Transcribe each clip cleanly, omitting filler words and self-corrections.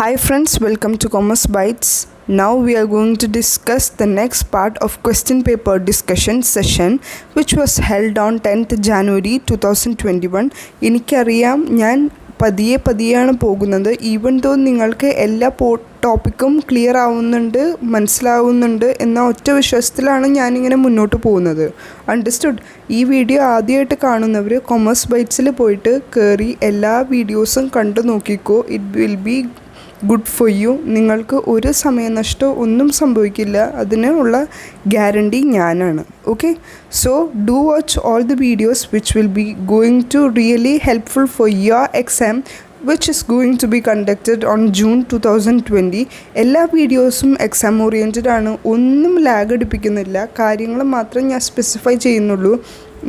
Hi friends, welcome to Commerce Bytes. Now we are going to discuss the next part of question paper discussion session which was held on 10th January 2021. എനിക്കറിയാം ഞാൻ പതിയെയാണ് പോകുന്നത്. Even though നിങ്ങൾക്ക് എല്ലാ ടോപ്പിക്കും clear ആവുന്നുണ്ട്, മനസ്സിലാവുന്നുണ്ട് എന്ന ഒറ്റ വിശ്വാസത്തിലാണ് ഞാനിങ്ങനെ മുന്നോട്ട് പോകുന്നത്. അണ്ടർസ്റ്റുഡ്? ഈ വീഡിയോ ആദ്യമായിട്ട് കാണുന്നവർ കൊമേഴ്സ് ബൈറ്റ്സിൽ പോയിട്ട് കയറി എല്ലാ വീഡിയോസും കണ്ടു നോക്കിക്കോ. It will be good for you. നിങ്ങൾക്ക് ഒരു സമയനഷ്ടവും ഒന്നും സംഭവിക്കില്ല, അതിനുള്ള ഗ്യാരണ്ടി ഞാനാണ്. Okay, so do watch all the videos which will be going to really helpful for your exam which is going to be conducted on June 2020. എല്ലാ വീഡിയോസും exam oriented ആണ്, ഒന്നും ലാഗ് അടിപ്പിക്കുന്നില്ല, കാര്യങ്ങൾ മാത്രം ഞാൻ സ്പെസിഫൈ ചെയ്യുന്നുള്ളൂ.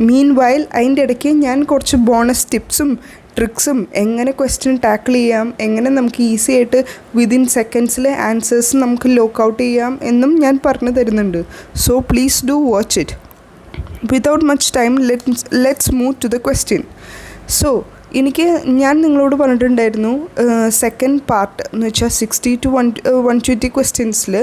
മീൻ വൈൽ അതിൻ്റെ ഇടയ്ക്ക് ഞാൻ കുറച്ച് ബോണസ് ടിപ്സും ട്രിക്സും എങ്ങനെ ക്വസ്റ്റ്യൻ ടാക്കിൾ ചെയ്യാം, എങ്ങനെ നമുക്ക് ഈസി ആയിട്ട് വിതിൻ സെക്കൻഡ്സിലെ ആൻസേഴ്സ് നമുക്ക് ലോക്ക് ഔട്ട് ചെയ്യാം എന്നും ഞാൻ പറഞ്ഞു തരുന്നുണ്ട്. So please do watch it. Without much time let's move to the question. So ഞാൻ നിങ്ങളോട് പറഞ്ഞിട്ടുണ്ടായിരുന്നു സെക്കൻഡ് പാർട്ട് എന്ന് വെച്ചാൽ 60 to 120 ക്വസ്റ്റ്യൻസിൽ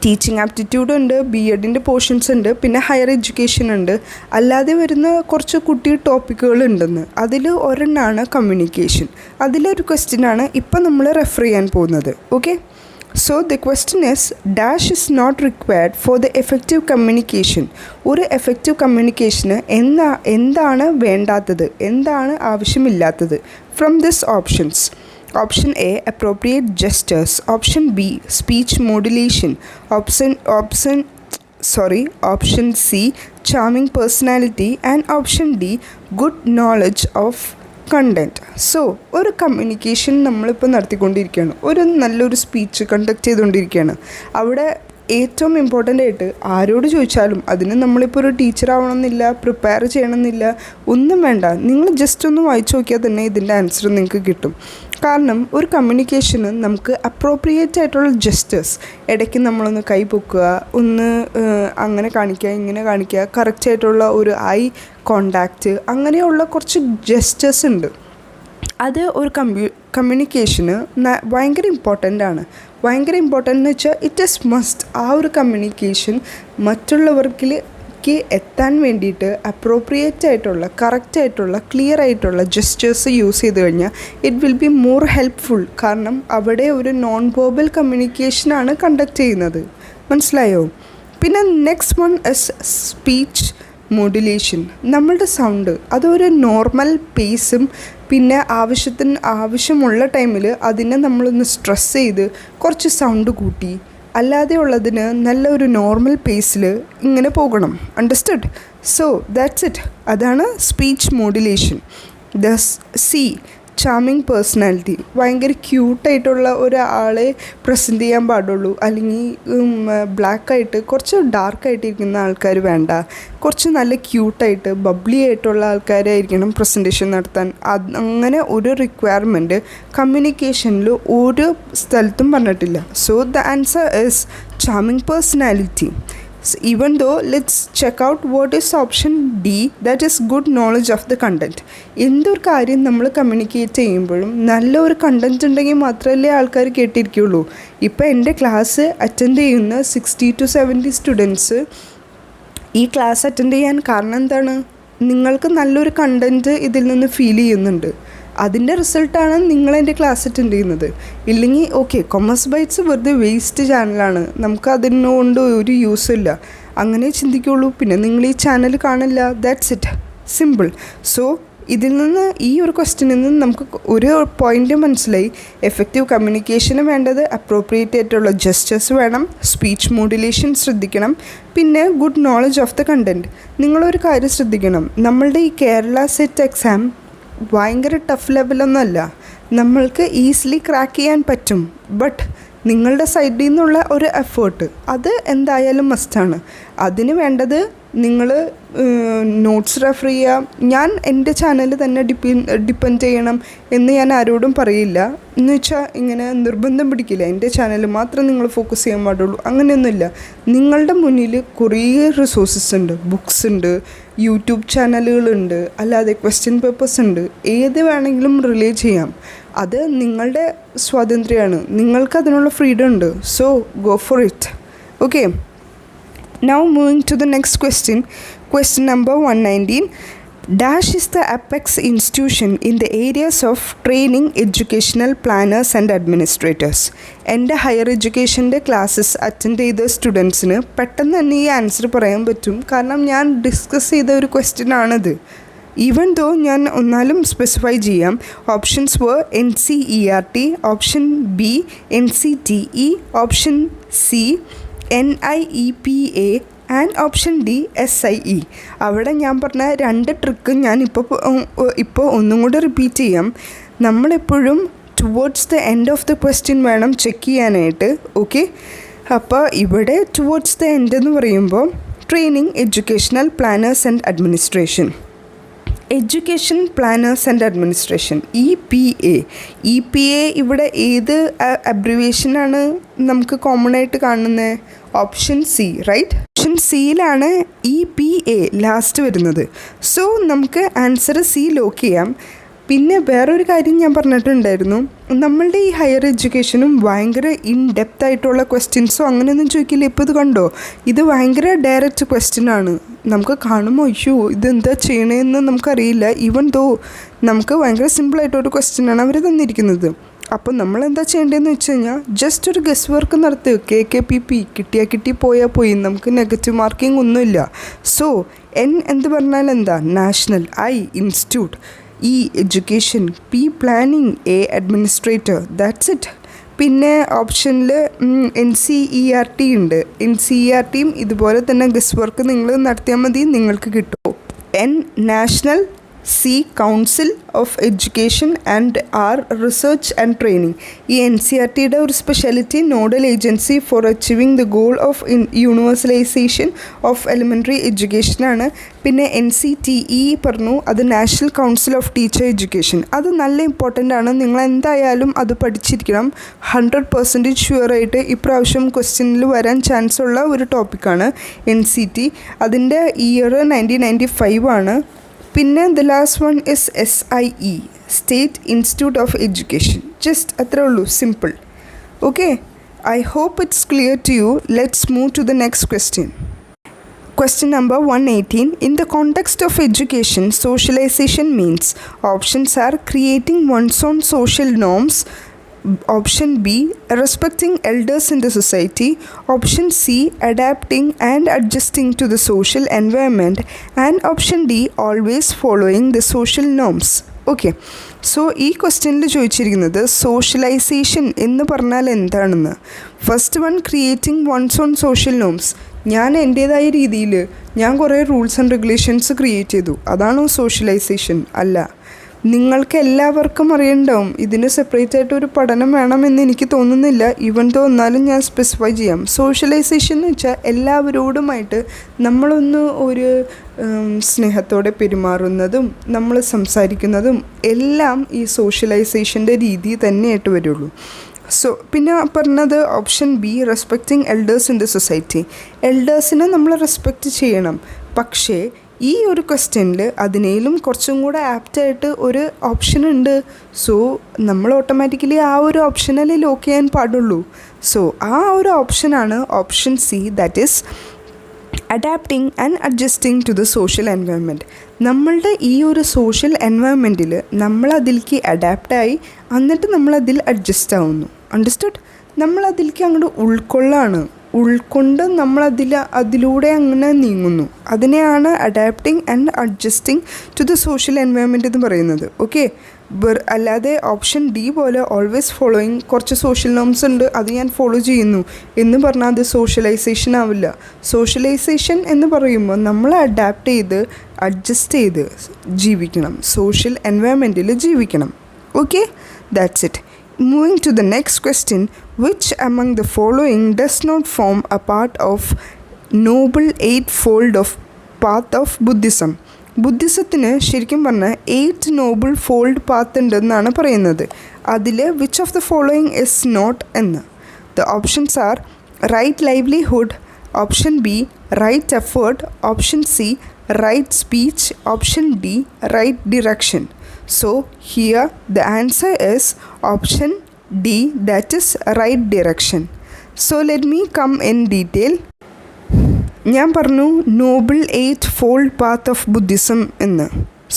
ടീച്ചിങ് ആപ്റ്റിറ്റ്യൂഡ് ഉണ്ട്, BEdൻ്റെ പോർഷൻസ് ഉണ്ട്, പിന്നെ ഹയർ എഡ്യൂക്കേഷൻ ഉണ്ട്, അല്ലാതെ വരുന്ന കുറച്ച് കുട്ടി ടോപ്പിക്കുകൾ ഉണ്ടെന്ന്. അതിൽ ഒരെണ്ണമാണ് കമ്മ്യൂണിക്കേഷൻ. അതിലൊരു ക്വസ്റ്റ്യനാണ് ഇപ്പം നമ്മൾ റെഫർ ചെയ്യാൻ പോകുന്നത്. Okay, so the question is dash is not required for the effective communication. ഒരു എഫക്റ്റീവ് കമ്മ്യൂണിക്കേഷന് എന്താണ് വേണ്ടാത്തത്, എന്താണ് ആവശ്യമില്ലാത്തത്? From this options: option A appropriate gestures, option B speech modulation, option C charming personality and option D good knowledge of content. So ഒരു communication നമ്മളിപ്പോൾ നടത്തിക്കൊണ്ടിരിക്കുകയാണ്, ഒരു നല്ലൊരു സ്പീച്ച് കണ്ടക്ട് ചെയ്തുകൊണ്ടിരിക്കുകയാണ്. അവിടെ ഏറ്റവും ഇമ്പോർട്ടൻ്റ് ആയിട്ട് ആരോട് ചോദിച്ചാലും, അതിന് നമ്മളിപ്പോൾ ഒരു ടീച്ചർ ആവണമെന്നില്ല, പ്രിപ്പയർ ചെയ്യണമെന്നില്ല, ഒന്നും വേണ്ട. നിങ്ങൾ ജസ്റ്റ് ഒന്ന് വായിച്ചു നോക്കിയാൽ തന്നെ ഇതിൻ്റെ ആൻസർ നിങ്ങൾക്ക് കിട്ടും. കാരണം ഒരു കമ്മ്യൂണിക്കേഷന് നമുക്ക് അപ്രോപ്രിയേറ്റ് ആയിട്ടുള്ള ജസ്റ്റേഴ്സ്, ഇടയ്ക്ക് നമ്മളൊന്ന് കൈ പൊക്കുക, ഒന്ന് അങ്ങനെ കാണിക്കുക, ഇങ്ങനെ കാണിക്കുക, കറക്റ്റായിട്ടുള്ള ഒരു ഐ കോണ്ടാക്റ്റ്, അങ്ങനെയുള്ള കുറച്ച് ജസ്റ്റേഴ്സ് ഉണ്ട്. അത് ഒരു കമ്മ്യൂണിക്കേഷന് ഭയങ്കര ഇമ്പോർട്ടൻ്റ് ആണ്. ഭയങ്കര ഇമ്പോർട്ടൻ്റ് എന്ന് വെച്ചാൽ ഇറ്റ് ഈസ് മസ്റ്റ്. ആ ഒരു കമ്മ്യൂണിക്കേഷൻ മറ്റുള്ളവർക്കിലേക്ക് എത്താൻ വേണ്ടിയിട്ട് അപ്രോപ്രിയേറ്റ് ആയിട്ടുള്ള, കറക്റ്റായിട്ടുള്ള, ക്ലിയർ ആയിട്ടുള്ള ജസ്റ്റേഴ്സ് യൂസ് ചെയ്ത് കഴിഞ്ഞാൽ it will be more helpful. കാരണം അവിടെ ഒരു നോൺ വെർബൽ കമ്മ്യൂണിക്കേഷനാണ് കണ്ടക്ട് ചെയ്യുന്നത്. മനസ്സിലായോ? പിന്നെ next one is speech modulation. നമ്മളുടെ സൗണ്ട് അതൊരു നോർമൽ പേസും പിന്നെ ആവശ്യമുള്ള ടൈമിൽ അതിനെ നമ്മളൊന്ന് സ്ട്രെസ് ചെയ്ത് കുറച്ച് സൗണ്ട് കൂട്ടി, അല്ലാതെ ഉള്ളതിന് നല്ല ഒരു നോർമൽ പേസിൽ ഇങ്ങനെ പോകണം. അണ്ടർസ്റ്റുഡ്? So that's it. അതാണ് speech modulation. The C charming personality. ഭയങ്കര ക്യൂട്ടായിട്ടുള്ള ഒരാളെ പ്രസൻറ്റ് ചെയ്യാൻ പാടുള്ളൂ, അല്ലെങ്കിൽ ബ്ലാക്കായിട്ട് കുറച്ച് ഡാർക്കായിട്ടിരിക്കുന്ന ആൾക്കാർ വേണ്ട, കുറച്ച് നല്ല ക്യൂട്ടായിട്ട് ബബ്ലി ആയിട്ടുള്ള ആൾക്കാരായിരിക്കണം പ്രസൻറ്റേഷൻ നടത്താൻ. അങ്ങനെ ഒരു റിക്വയർമെൻറ്റ് കമ്മ്യൂണിക്കേഷനിൽ ഒരു സ്ഥലത്തും പറഞ്ഞിട്ടില്ല. So the answer is charming personality. Even though let's check out what is option D, that is good knowledge of the content. എന്തൊരു കാര്യം നമ്മൾ കമ്മ്യൂണിക്കേറ്റ് ചെയ്യുമ്പോഴും നല്ലൊരു കണ്ടൻറ്റ് ഉണ്ടെങ്കിൽ മാത്രമല്ലേ ആൾക്കാർ കേട്ടിരിക്കുകയുള്ളൂ. ഇപ്പോൾ എൻ്റെ ക്ലാസ് അറ്റൻഡ് ചെയ്യുന്ന 60 to 70 സ്റ്റുഡൻസ് ഈ ക്ലാസ് അറ്റൻഡ് ചെയ്യാൻ കാരണം എന്താണ്? നിങ്ങൾക്ക് നല്ലൊരു കണ്ടൻറ്റ് ഇതിൽ നിന്ന് ഫീൽ ചെയ്യുന്നുണ്ട്, അതിൻ്റെ റിസൾട്ടാണ് നിങ്ങളെൻ്റെ ക്ലാസ് അറ്റൻഡ് ചെയ്യുന്നത്. ഇല്ലെങ്കിൽ ഓക്കെ, കൊമേഴ്സ് ബൈറ്റ്സ് വെറുതെ വേസ്റ്റ് ചാനലാണ്, നമുക്ക് അതിനോണ്ട് ഒരു യൂസും ഇല്ല, അങ്ങനെ ചിന്തിക്കുള്ളൂ. പിന്നെ നിങ്ങൾ ഈ ചാനൽ കാണില്ല. That's it, simple. സോ ഇതിൽ നിന്ന്, ഈ ഒരു ക്വസ്റ്റ്യനിൽ നിന്ന് നമുക്ക് ഒരു പോയിൻ്റ് മനസ്സിലായി. എഫക്റ്റീവ് കമ്മ്യൂണിക്കേഷന് വേണ്ടത് അപ്രോപ്രിയേറ്റ് ആയിട്ടുള്ള ജസ്റ്റേഴ്സ് വേണം, സ്പീച്ച് മോഡുലേഷൻ ശ്രദ്ധിക്കണം, പിന്നെ good knowledge of the content. നിങ്ങളൊരു കാര്യം ശ്രദ്ധിക്കണം, നമ്മളുടെ ഈ കേരള സെറ്റ് എക്സാം ഭയങ്കര ടഫ് ലെവലൊന്നുമല്ല, നമ്മൾക്ക് ഈസിലി ക്രാക്ക് ചെയ്യാൻ പറ്റും. ബട്ട് നിങ്ങളുടെ സൈഡിൽ നിന്നുള്ള ഒരു എഫേർട്ട് അത് എന്തായാലും മസ്റ്റാണ്. അതിന് വേണ്ടത് നിങ്ങൾ നോട്ട്സ് റെഫർ ചെയ്യുക. ഞാൻ എൻ്റെ ചാനൽ തന്നെ ഡിപ്പെൻഡ് ചെയ്യണം എന്ന് ഞാൻ ആരോടും പറയില്ല. എന്ന് വെച്ചാൽ ഇങ്ങനെ നിർബന്ധം പിടിക്കില്ല, എൻ്റെ ചാനൽ മാത്രം നിങ്ങൾ ഫോക്കസ് ചെയ്യാൻ പാടുള്ളൂ, അങ്ങനെയൊന്നുമില്ല. നിങ്ങളുടെ മുന്നിൽ കുറേ റിസോഴ്സസ് ഉണ്ട്, ബുക്സ് ഉണ്ട്, യൂട്യൂബ് ചാനലുകളുണ്ട്, അല്ലാതെ ക്വസ്റ്റ്യൻ പേപ്പേഴ്സ് ഉണ്ട്, ഏത് വേണമെങ്കിലും റിലേ ചെയ്യാം. അത് നിങ്ങളുടെ സ്വാതന്ത്ര്യമാണ്, നിങ്ങൾക്ക് അതിനുള്ള ഫ്രീഡം ഉണ്ട്. So go for it. Okay, now moving to the next question. Question number 119. Dash is the apex institution in the areas of training educational planners and administrators. എൻ്റെ ഹയർ എഡ്യൂക്കേഷൻ്റെ ക്ലാസ്സസ് അറ്റൻഡ് ചെയ്ത സ്റ്റുഡൻസിന് പെട്ടെന്ന് തന്നെ ഈ answer പറയാൻ പറ്റും, കാരണം ഞാൻ ഡിസ്കസ് ചെയ്ത ഒരു ക്വസ്റ്റ്യൻ ആണിത്. ഈവൻ ദോ ഞാൻ ഒന്നാലും സ്പെസിഫൈ ചെയ്യാം. Options were NCERT, option B NCTE, option C NIEPA and option D SIE. അവിടെ ഞാൻ പറഞ്ഞ 2 ട്രിക്ക് ഞാൻ ഇപ്പോൾ ഒന്നും കൂടെ റിപ്പീറ്റ് ചെയ്യാം. നമ്മളെപ്പോഴും towards the end of the question വേണം ചെക്ക് ചെയ്യാനായിട്ട്. ഓക്കെ, അപ്പോൾ ഇവിടെ ടുവേർഡ്സ് ദ എൻഡ് എന്ന് പറയുമ്പോൾ training educational planners and administration, education planners and administration, EPA ഇവിടെ ഏത് അബ്രിവേഷനാണ് നമുക്ക് കോമൺ ആയിട്ട് കാണുന്നത്? Option C, right? ഓപ്ഷൻ സിയിലാണ് EPA ലാസ്റ്റ് വരുന്നത്. സോ നമുക്ക് ആൻസർ സി ലോക്ക് ചെയ്യാം. പിന്നെ വേറൊരു കാര്യം ഞാൻ പറഞ്ഞിട്ടുണ്ടായിരുന്നു, നമ്മളുടെ ഈ ഹയർ എഡ്യൂക്കേഷനും ഭയങ്കര ഇൻ ഡെപ്ത് ആയിട്ടുള്ള ക്വസ്റ്റ്യൻസോ അങ്ങനെയൊന്നും ചോദിക്കില്ല. ഇപ്പോൾ ഇത് കണ്ടോ, ഇത് ഭയങ്കര ഡയറക്റ്റ് ക്വസ്റ്റ്യൻ ആണ്. നമുക്ക് കാണുമ്പോൾ അയ്യോ ഇതെന്താ ചെയ്യണതെന്ന് നമുക്കറിയില്ല. ഈവൻ ദോ നമുക്ക് ഭയങ്കര സിമ്പിളായിട്ടൊരു ക്വസ്റ്റ്യനാണ് അവർ തന്നിരിക്കുന്നത്. അപ്പോൾ നമ്മളെന്താ ചെയ്യേണ്ടതെന്ന് വെച്ച് കഴിഞ്ഞാൽ ജസ്റ്റ് ഒരു ഗസ് വർക്ക് നടത്തുക. KKPP കിട്ടിയാൽ കിട്ടി, പോയാൽ പോയി, നമുക്ക് നെഗറ്റീവ് മാർക്കിംഗ് ഒന്നുമില്ല. സോ N എന്ത് പറഞ്ഞാൽ എന്താ? National, I institute, E education, P planning, A administrator. That's it. പിന്നെ ഓപ്ഷനിൽ NCERT ഉണ്ട്. NCERTയും ഇതുപോലെ തന്നെ ഗസ് വർക്ക് നിങ്ങൾ നടത്തിയാൽ മതി, നിങ്ങൾക്ക് കിട്ടും. N national, C council of education and R research and training. ഈ NCERTയുടെ ഒരു speciality nodal agency for achieving the goal of universalisation of elementary എഡ്യൂക്കേഷനാണ്. പിന്നെ NCTE പറഞ്ഞു, അത് national council of teacher education. അത് നല്ല ഇമ്പോർട്ടൻ്റ് ആണ്, നിങ്ങൾ എന്തായാലും അത് പഠിച്ചിരിക്കണം. 100% ഷുവറായിട്ട് ഇപ്രാവശ്യം ക്വസ്റ്റ്യനിൽ വരാൻ ചാൻസ് ഉള്ള ഒരു ടോപ്പിക്കാണ് NCT. അതിൻ്റെ ഇയർ 1995 ആണ്. പിന്നെ the last one is SIE, state institute of education. Just അത്രേ ഉള്ളൂ, simple. Okay, I hope it's clear to you. Let's move to the next question. Question number 118. In the context of education, socialization means options are creating one's own social norms, option B respecting elders in the society, option C adapting and adjusting to the social environment, and option D always following the social norms. Okay, so ഈ ക്വസ്റ്റ്യനിൽ ചോദിച്ചിരിക്കുന്നത് socialization എന്ന് പറഞ്ഞാൽ എന്താണെന്ന്. First one, creating ones on social norms. ഞാൻ എൻ്റേതായ രീതിയിൽ ഞാൻ കുറേ റൂൾസ് ആൻഡ് റെഗുലേഷൻസ് ക്രിയേറ്റ് ചെയ്തു, അതാണോ സോഷ്യലൈസേഷൻ? അല്ല. നിങ്ങൾക്ക് എല്ലാവർക്കും അറിയണ്ടാവും, ഇതിന് സെപ്പറേറ്റ് ആയിട്ട് ഒരു പഠനം വേണമെന്ന് എനിക്ക് തോന്നുന്നില്ല. ഈവൻ ദോ എന്നാലും ഞാൻ സ്പെസിഫൈ ചെയ്യാം. സോഷ്യലൈസേഷൻ എന്ന് വെച്ചാൽ എല്ലാവരോടുമായിട്ട് നമ്മളൊന്ന് ഒരു സ്നേഹത്തോടെ പെരുമാറുന്നതും നമ്മൾ സംസാരിക്കുന്നതും എല്ലാം ഈ സോഷ്യലൈസേഷൻ്റെ രീതി തന്നെയായിട്ട് വരുള്ളൂ. സോ പിന്നെ പറഞ്ഞത് option B, respecting elders in the society. എൽഡേഴ്സിനെ നമ്മൾ റെസ്പെക്റ്റ് ചെയ്യണം. പക്ഷേ ഈ ഒരു ക്വസ്റ്റ്യനിൽ അതിനേലും കുറച്ചും കൂടെ ആപ്റ്റായിട്ട് ഒരു ഓപ്ഷൻ ഉണ്ട്. സോ നമ്മൾ ഓട്ടോമാറ്റിക്കലി ആ ഒരു ഓപ്ഷനല്ലേ ലോക്ക് ചെയ്യാൻ പാടുള്ളൂ. സോ ആ ഒരു ഓപ്ഷനാണ് option C, that is adapting and adjusting to the social environment. നമ്മളുടെ ഈ ഒരു സോഷ്യൽ എൻവയോൺമെൻറ്റിൽ നമ്മളതിലേക്ക് അഡാപ്റ്റായി എന്നിട്ട് നമ്മളതിൽ അഡ്ജസ്റ്റ് ആവുന്നു. അണ്ടർസ്റ്റുഡ്? നമ്മളതിലേക്ക് അങ്ങോട്ട് ഉൾക്കൊണ്ട് അതിലൂടെ അങ്ങനെ നീങ്ങുന്നു. അതിനെയാണ് adapting and adjusting to the social environment എന്ന് പറയുന്നത്. ഓക്കെ, അല്ലാതെ ഓപ്ഷൻ ഡി പോലെ ഓൾവേസ് ഫോളോയിങ്, കുറച്ച് സോഷ്യൽ നോംസ് ഉണ്ട് അത് ഞാൻ ഫോളോ ചെയ്യുന്നു എന്ന് പറഞ്ഞാൽ അത് സോഷ്യലൈസേഷൻ ആവില്ല. സോഷ്യലൈസേഷൻ എന്ന് പറയുമ്പോൾ നമ്മൾ അഡാപ്റ്റ് ചെയ്ത് അഡ്ജസ്റ്റ് ചെയ്ത് ജീവിക്കണം, സോഷ്യൽ എൻവയോൺമെൻറ്റിൽ ജീവിക്കണം. Okay, that's it. Moving to the next question, which among the following does not form a part of noble eightfold of path of Buddhism? ബുദ്ധിസത്തിന് ശരിക്കും പറഞ്ഞാൽ 8 നോബിൾ ഫോൾഡ് പാത്ത് ഉണ്ടെന്നാണ് പറയുന്നത്. അതിൽ which of the following is not എന്ന്. The options are right livelihood, option B right effort, option C right speech, option D right direction. So here the answer is option D, that is right direction. So let me come in detail. ഞാൻ പറഞ്ഞു noble 8 fold path of Buddhism എന്ന്.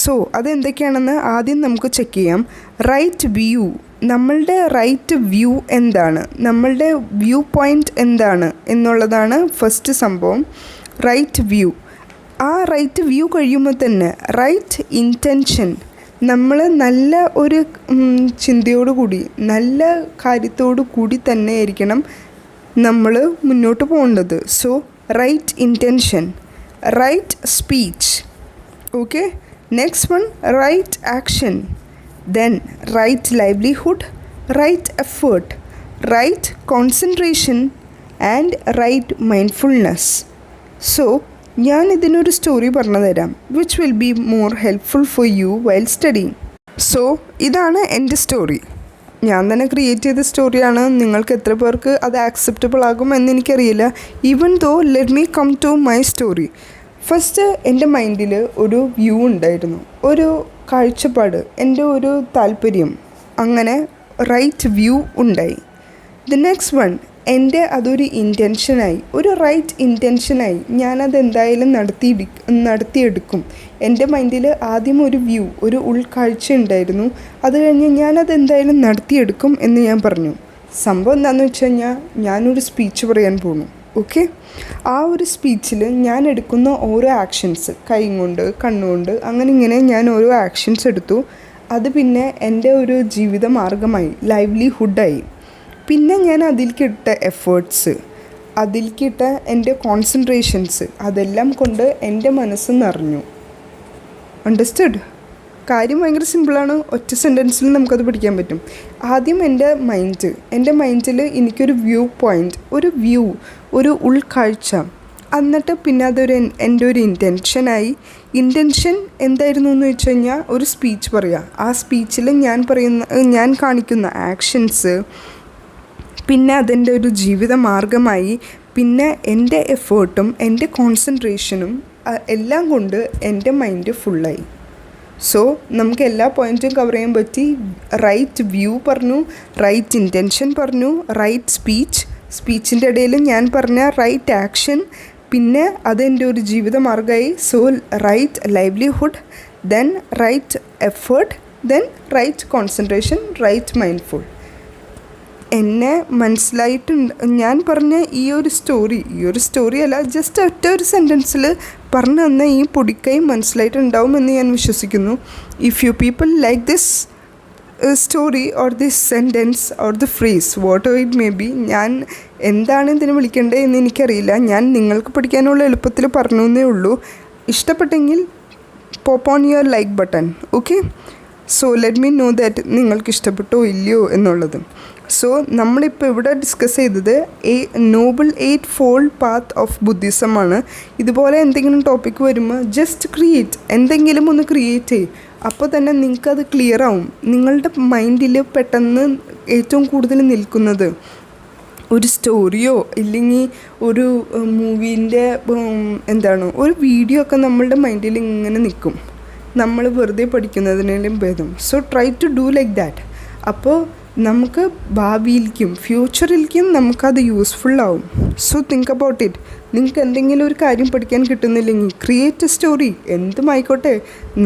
So അതെന്തൊക്കെയാണെന്ന് ആദ്യം നമുക്ക് check ചെയ്യാം. Right view, നമ്മളുടെ right view എന്താണ്, നമ്മളുടെ വ്യൂ പോയിൻ്റ് എന്താണ് എന്നുള്ളതാണ് ഫസ്റ്റ് സംഭവം. Right view. ആ റൈറ്റ് വ്യൂ കഴിയുമ്പോൾ തന്നെ റൈറ്റ് ഇൻറ്റൻഷൻ, നമ്മൾ നല്ല ഒരു ചിന്തയോടു കൂടി നല്ല കാര്യത്തോടു കൂടി തന്നെ ആയിരിക്കണം നമ്മൾ മുന്നോട്ട് പോകേണ്ടത്. So right intention, right speech, okay. Next one right action, then right livelihood, right effort, right concentration and right mindfulness. So ഞാൻ ഇതിനൊരു സ്റ്റോറി പറഞ്ഞു തരാം which will be more helpful for you while studying. So ഇതാണ് എൻ്റെ story. ഞാൻ തന്നെ create ചെയ്ത സ്റ്റോറിയാണ്. നിങ്ങൾക്ക് എത്ര പേർക്ക് അത് ആക്സെപ്റ്റബിൾ ആകും എന്നെനിക്കറിയില്ല. Even though let me come to my story. First എൻ്റെ മൈൻഡിൽ ഒരു വ്യൂ ഉണ്ടായിരുന്നു, ഒരു കാഴ്ചപ്പാട്, എൻ്റെ ഒരു താല്പര്യം, അങ്ങനെ റൈറ്റ് വ്യൂ ഉണ്ടായി. ദ നെക്സ്റ്റ് വൺ, എൻ്റെ അതൊരു ഇൻറ്റൻഷനായി, ഒരു റൈറ്റ് ഇൻറ്റൻഷനായി. ഞാനതെന്തായാലും നടത്തിയെടുക്കും. എൻ്റെ മൈൻഡിൽ ആദ്യം ഒരു വ്യൂ, ഒരു ഉൾക്കാഴ്ച ഉണ്ടായിരുന്നു. അത് കഴിഞ്ഞ് ഞാനതെന്തായാലും നടത്തിയെടുക്കും എന്ന് ഞാൻ പറഞ്ഞു. സംഭവം എന്താണെന്ന് വെച്ച് കഴിഞ്ഞാൽ ഞാനൊരു സ്പീച്ച് പറയാൻ പോകുന്നു, ഓക്കെ. ആ ഒരു സ്പീച്ചിൽ ഞാൻ എടുക്കുന്ന ഓരോ ആക്ഷൻസ്, കൈ കൊണ്ട് കണ്ണുകൊണ്ട് അങ്ങനെ ഇങ്ങനെ ഞാൻ ഓരോ ആക്ഷൻസ് എടുത്തു. അത് പിന്നെ എൻ്റെ ഒരു ജീവിത മാർഗമായി, ലൈവ്ലിഹുഡായി. പിന്നെ ഞാൻ അതിലേക്കിട്ട എഫേർട്സ്, അതിലേക്കിട്ട എൻ്റെ കോൺസെൻട്രേഷൻസ്, അതെല്ലാം കൊണ്ട് എൻ്റെ മനസ്സ് നിറഞ്ഞു. അണ്ടർസ്റ്റുഡ്? കാര്യം ഭയങ്കര സിമ്പിളാണ്. ഒറ്റ സെൻറ്റൻസിൽ നമുക്കത് പഠിക്കാൻ പറ്റും. ആദ്യം എൻ്റെ മൈൻഡിൽ എനിക്കൊരു വ്യൂ പോയിൻ്റ്, ഒരു വ്യൂ, ഒരു ഉൾക്കാഴ്ച. എന്നിട്ട് പിന്നെ അതൊരു എൻ്റെ ഒരു ഇൻറ്റൻഷനായി. ഇൻറ്റൻഷൻ എന്തായിരുന്നു എന്ന് വെച്ച് കഴിഞ്ഞാൽ ഒരു സ്പീച്ച് പറയുക. ആ സ്പീച്ചിൽ ഞാൻ കാണിക്കുന്ന ആക്ഷൻസ്, പിന്നെ അതെൻ്റെ ഒരു ജീവിത മാർഗമായി. പിന്നെ എൻ്റെ എഫേർട്ടും എൻ്റെ കോൺസെൻട്രേഷനും എല്ലാം കൊണ്ട് എൻ്റെ മൈൻഡ് ഫുള്ളായി. സോ നമുക്ക് എല്ലാ പോയിൻറ്റും കവർ ചെയ്യാൻ പറ്റി. റൈറ്റ് വ്യൂ പറഞ്ഞു, റൈറ്റ് ഇൻറ്റൻഷൻ പറഞ്ഞു, റൈറ്റ് സ്പീച്ചിൻ്റെ ഇടയിൽ ഞാൻ പറഞ്ഞ റൈറ്റ് ആക്ഷൻ, പിന്നെ അതെൻ്റെ ഒരു ജീവിത മാർഗമായി. So right livelihood, then right effort, then right concentration, right mindful. എന്നെ മനസ്സിലായിട്ടുണ്ട്. ഞാൻ പറഞ്ഞ ഈ ഒരു സ്റ്റോറി അല്ല, ജസ്റ്റ് ഒറ്റ ഒരു സെൻറ്റൻസിൽ പറഞ്ഞു തന്ന ഈ പൊടിക്കൈ മനസ്സിലായിട്ടുണ്ടാവുമെന്ന് ഞാൻ വിശ്വസിക്കുന്നു. If you people like this story or this sentence or the phrase, what ever it may B, ഞാൻ എന്താണ് ഇതിനെ വിളിക്കേണ്ടത് എന്ന് എനിക്കറിയില്ല. ഞാൻ നിങ്ങൾക്ക് പഠിക്കാനുള്ള എളുപ്പത്തിൽ പറഞ്ഞു എന്നേ ഉള്ളൂ. ഇഷ്ടപ്പെട്ടെങ്കിൽ pop on your like button, okay. So let me know that നിങ്ങൾക്ക് ഇഷ്ടപ്പെട്ടോ ഇല്ലയോ എന്നുള്ളത്. സോ നമ്മളിപ്പോൾ ഇവിടെ ഡിസ്കസ് ചെയ്തത് നോബിൾ 8 ഫോൾഡ് പാത്ത് ഓഫ് ബുദ്ധിസമാണ്. ഇതുപോലെ എന്തെങ്കിലും ടോപ്പിക്ക് വരുമ്പോൾ ജസ്റ്റ് എന്തെങ്കിലും ഒന്ന് ക്രിയേറ്റ് ചെയ്യും. അപ്പോൾ തന്നെ നിങ്ങൾക്കത് ക്ലിയർ ആവും. നിങ്ങളുടെ മൈൻഡിൽ പെട്ടെന്ന് ഏറ്റവും കൂടുതൽ നിൽക്കുന്നത് ഒരു സ്റ്റോറിയോ ഇല്ലെങ്കിൽ ഒരു മൂവീൻ്റെ ഒരു വീഡിയോ ഒക്കെ നമ്മളുടെ മൈൻഡിൽ ഇങ്ങനെ നിൽക്കും, നമ്മൾ വെറുതെ പഠിക്കുന്നതിനേലും ഭേദം. So try to do like that. അപ്പോൾ നമുക്ക് ഭാവിയിലേക്കും ഫ്യൂച്ചറിലേക്കും നമുക്കത് യൂസ്ഫുള്ളാവും. So think about it. നിങ്ങൾക്ക് എന്തെങ്കിലും ഒരു കാര്യം പഠിക്കാൻ കിട്ടുന്നില്ലെങ്കിൽ ക്രിയേറ്റ് എ സ്റ്റോറി, എന്തുമായിക്കോട്ടെ.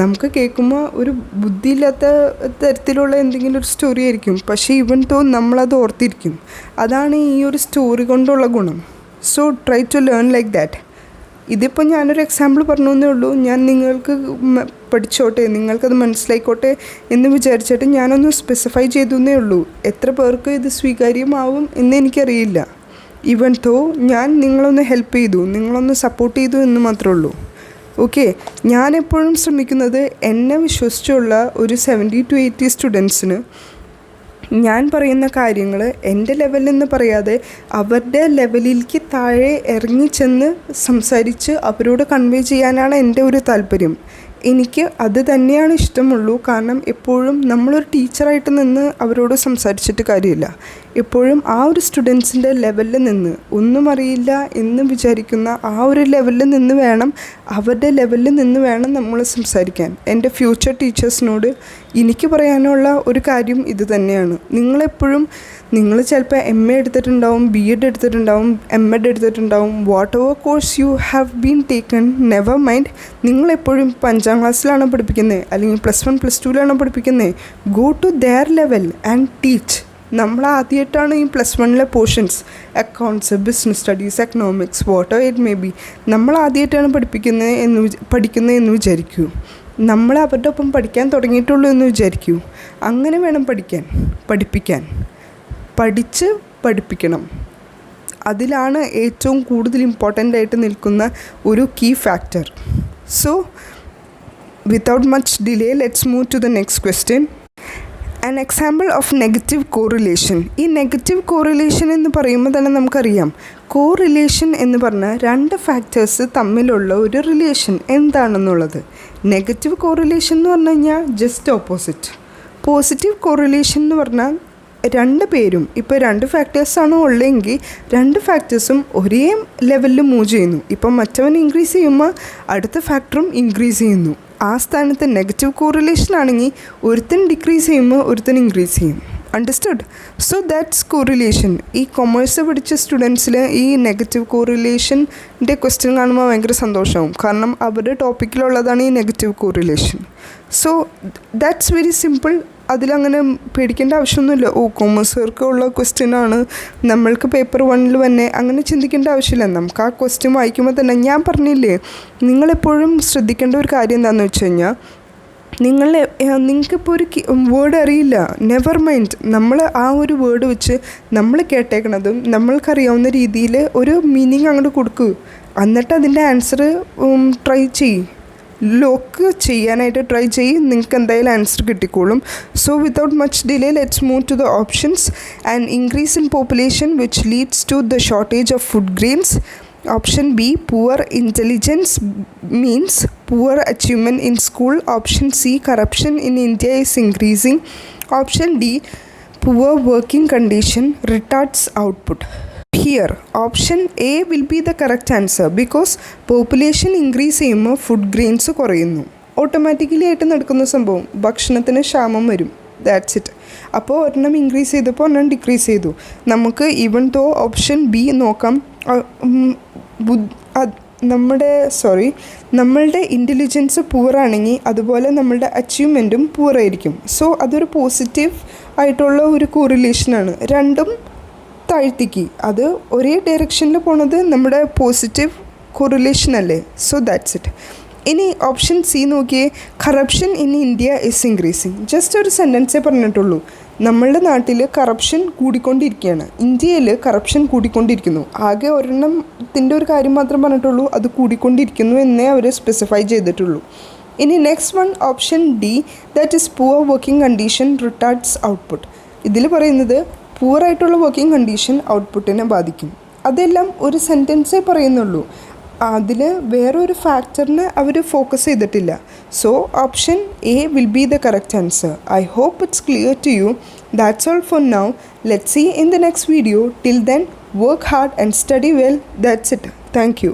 നമുക്ക് കേൾക്കുമ്പോൾ ഒരു ബുദ്ധിയില്ലാത്ത തരത്തിലുള്ള എന്തെങ്കിലും ഒരു സ്റ്റോറി ആയിരിക്കും, പക്ഷേ ഈവൻ തോ നമ്മളത് ഓർത്തിരിക്കും. അതാണ് ഈ ഒരു സ്റ്റോറി കൊണ്ടുള്ള ഗുണം. So try to learn like that. ഇതിപ്പോൾ ഞാനൊരു എക്സാമ്പിൾ പറഞ്ഞു എന്നേ ഉള്ളൂ. ഞാൻ നിങ്ങൾക്ക് പഠിച്ചോട്ടെ, നിങ്ങൾക്കത് മനസ്സിലായിക്കോട്ടെ എന്ന് വിചാരിച്ചിട്ട് ഞാനൊന്ന് സ്പെസിഫൈ ചെയ്തു എന്നേ ഉള്ളൂ. എത്ര പേർക്ക് ഇത് സ്വീകാര്യമാവും എന്ന് എനിക്കറിയില്ല. ഈവൻ തോ ഞാൻ നിങ്ങളൊന്ന് ഹെൽപ്പ് ചെയ്തു, നിങ്ങളൊന്ന് സപ്പോർട്ട് ചെയ്തു എന്ന് മാത്രമേ ഉള്ളൂ, ഓക്കെ. ഞാനെപ്പോഴും ശ്രമിക്കുന്നത് എന്നെ വിശ്വസിച്ചുള്ള ഒരു 70 to 80 സ്റ്റുഡൻസിന് ഞാൻ പറയുന്ന കാര്യങ്ങൾ എൻ്റെ ലെവലിൽ നിന്ന് പറയാതെ അവരുടെ ലെവലിലേക്ക് താഴെ ഇറങ്ങിച്ചെന്ന് സംസാരിച്ച് അവരോട് കൺവേ ചെയ്യാനാണ് എൻ്റെ ഒരു താല്പര്യം. എനിക്ക് അത് തന്നെയാണ് ഇഷ്ടമുള്ളൂ. കാരണം എപ്പോഴും നമ്മളൊരു ടീച്ചറായിട്ട് നിന്ന് അവരോട് സംസാരിച്ചിട്ട് കാര്യമില്ല. എപ്പോഴും ആ ഒരു സ്റ്റുഡൻസിൻ്റെ ലെവലിൽ നിന്ന് ഒന്നും അറിയില്ല എന്ന് വിചാരിക്കുന്ന ആ ഒരു ലെവലിൽ നിന്ന് വേണം, അവരുടെ ലെവലിൽ നിന്ന് വേണം നമ്മൾ സംസാരിക്കാൻ. എൻ്റെ ഫ്യൂച്ചർ ടീച്ചേഴ്സിനോട് എനിക്ക് പറയാനുള്ള ഒരു കാര്യം ഇത് തന്നെയാണ്. നിങ്ങൾ ചിലപ്പോൾ MA എടുത്തിട്ടുണ്ടാവും, BEd എടുത്തിട്ടുണ്ടാവും, MEd എടുത്തിട്ടുണ്ടാവും, whatever course you have been taken, never mind. നിങ്ങളെപ്പോഴും 5ാം ക്ലാസ്സിലാണോ പഠിപ്പിക്കുന്നത് അല്ലെങ്കിൽ +1 +2ലാണോ പഠിപ്പിക്കുന്നത്, go to their level and teach. നമ്മൾ ആദ്യമായിട്ടാണ് ഈ +1ലെ portions, accounts, business studies, economics, whatever it may be, നമ്മൾ ആദ്യമായിട്ടാണ് പഠിക്കുന്നത് എന്ന് വിചാരിക്കൂ. നമ്മൾ അവരുടെ ഒപ്പം പഠിക്കാൻ തുടങ്ങിയിട്ടുള്ളൂ എന്ന് വിചാരിക്കൂ. അങ്ങനെ വേണം പഠിപ്പിക്കാൻ. പഠിപ്പിക്കണം. അതിലാണ് ഏറ്റവും കൂടുതൽ ഇമ്പോർട്ടൻ്റ് ആയിട്ട് നിൽക്കുന്ന ഒരു key factor. So without much delay, let's move to the next question. An example of negative correlation. ഈ നെഗറ്റീവ് കോറിലേഷൻ എന്ന് പറയുമ്പോൾ തന്നെ നമുക്കറിയാം, കോറിലേഷൻ എന്ന് പറഞ്ഞാൽ 2 ഫാക്ടേഴ്സ് തമ്മിലുള്ള ഒരു റിലേഷൻ എന്താണെന്നുള്ളത്. നെഗറ്റീവ് കോറിലേഷൻ എന്ന് പറഞ്ഞു കഴിഞ്ഞാൽ ജസ്റ്റ് ഓപ്പോസിറ്റ്. പോസിറ്റീവ് കോറിലേഷൻ എന്ന് പറഞ്ഞാൽ 2 പേരും ഇപ്പോൾ 2 ഫാക്ടേഴ്സാണോ ഉള്ളതെങ്കിൽ 2 ഫാക്ടേഴ്സും ഒരേ ലെവലിൽ മൂവ് ചെയ്യുന്നു. ഇപ്പം മറ്റവൻ ഇൻക്രീസ് ചെയ്യുമ്പോൾ അടുത്ത ഫാക്ടറും ഇൻക്രീസ് ചെയ്യുന്നു. ആ സ്ഥാനത്ത് നെഗറ്റീവ് കോറിലേഷൻ ആണെങ്കിൽ ഒരുത്തൻ ഡിക്രീസ് ചെയ്യുമ്പോൾ ഒരുത്തൻ ഇൻക്രീസ് ചെയ്യും. അണ്ടർസ്റ്റുഡ്? So that's correlation. ഈ കൊമേഴ്സ് പഠിച്ച സ്റ്റുഡൻസിൽ ഈ നെഗറ്റീവ് കോറിലേഷൻ്റെ ക്വസ്റ്റ്യൻ കാണുമ്പോൾ ഭയങ്കര സന്തോഷമാവും. കാരണം അവരുടെ ടോപ്പിക്കിലുള്ളതാണ് ഈ negative correlation. So that's very simple. അതിലങ്ങനെ പേടിക്കേണ്ട ആവശ്യമൊന്നുമില്ല. കൊമേഴ്സുകാർക്ക് ഉള്ള ക്വസ്റ്റ്യനാണ്, നമ്മൾക്ക് പേപ്പർ 1ൽ തന്നെ അങ്ങനെ ചിന്തിക്കേണ്ട ആവശ്യമില്ല. നമുക്ക് ആ ക്വസ്റ്റ്യൻ വായിക്കുമ്പോൾ തന്നെ, ഞാൻ പറഞ്ഞില്ലേ, നിങ്ങളെപ്പോഴും ശ്രദ്ധിക്കേണ്ട ഒരു കാര്യം എന്താണെന്ന് വെച്ച് കഴിഞ്ഞാൽ, നിങ്ങൾക്കിപ്പോൾ ഒരു വേർഡ് അറിയില്ല, നെവർ മൈൻഡ്. നമ്മൾ ആ ഒരു വേർഡ് വെച്ച് നമ്മൾ കേട്ടേക്കണതും നമ്മൾക്കറിയാവുന്ന രീതിയിൽ ഒരു മീനിങ് അങ്ങോട്ട് കൊടുക്കൂ. എന്നിട്ട് അതിൻ്റെ ആൻസർ ട്രൈ ലോക്ക് ചെയ്യാനായിട്ട് ട്രൈ ചെയ്യും. നിങ്ങൾക്ക് എന്തായാലും ആൻസർ കിട്ടിക്കോളും. So without much delay, let's move to the options. And increase in population which leads to the shortage of food grains. Option B, poor intelligence means poor achievement in school. Option C, corruption in India is increasing. Option D, poor working condition retards output. Here, option A will be the correct answer because population increase ചെയ്യുമ്പോൾ food grains കുറയുന്നു. Automatically ആയിട്ട് നടക്കുന്ന സംഭവം, ഭക്ഷണത്തിന് ക്ഷാമം വരും. That's it. അപ്പോൾ ഒരെണ്ണം ഇൻക്രീസ് ചെയ്തപ്പോൾ ഒരെണ്ണം ഡിക്രീസ് ചെയ്തു. നമുക്ക് ഈവൻ ദോ ഓപ്ഷൻ ബി നോക്കാം. നമ്മളുടെ ഇൻ്റലിജൻസ് പൂറാണെങ്കിൽ അതുപോലെ നമ്മളുടെ അച്ചീവ്മെൻറ്റും പൂറായിരിക്കും. സോ അതൊരു പോസിറ്റീവ് ആയിട്ടുള്ള ഒരു കോറിലേഷനാണ്. രണ്ടും താഴ്ത്തിക്ക്, അത് ഒരേ ഡയറക്ഷനിൽ പോണത് നമ്മുടെ പോസിറ്റീവ് കോറിലേഷൻ അല്ലേ. So that's it. ഇനി ഓപ്ഷൻ സി നോക്കിയേ, corruption in India is increasing. Just ഒരു സെൻറ്റൻസേ പറഞ്ഞിട്ടുള്ളൂ. നമ്മളുടെ നാട്ടിൽ കറപ്ഷൻ കൂടിക്കൊണ്ടിരിക്കുകയാണ്, ഇന്ത്യയിൽ കറപ്ഷൻ കൂടിക്കൊണ്ടിരിക്കുന്നു. ആകെ ഒരെണ്ണത്തിൻ്റെ ഒരു കാര്യം മാത്രം പറഞ്ഞിട്ടുള്ളൂ, അത് കൂടിക്കൊണ്ടിരിക്കുന്നു എന്നേ അവർ സ്പെസിഫൈ ചെയ്തിട്ടുള്ളൂ. ഇനി next one, option D, that is poor working condition retards output. ഇതിൽ പറയുന്നത് പൂറായിട്ടുള്ള വർക്കിംഗ് കണ്ടീഷൻ ഔട്ട്പുട്ടിനെ ബാധിക്കും. അതെല്ലാം ഒരു സെൻറ്റൻസേ പറയുന്നുള്ളൂ, അതിൽ വേറൊരു ഫാക്ടറിനെ അവർ ഫോക്കസ് ചെയ്തിട്ടില്ല. So option A will be the correct answer. I hope it's clear to you. That's all for now. Let's see in the next video. Till then, work hard and study well. That's it. Thank you.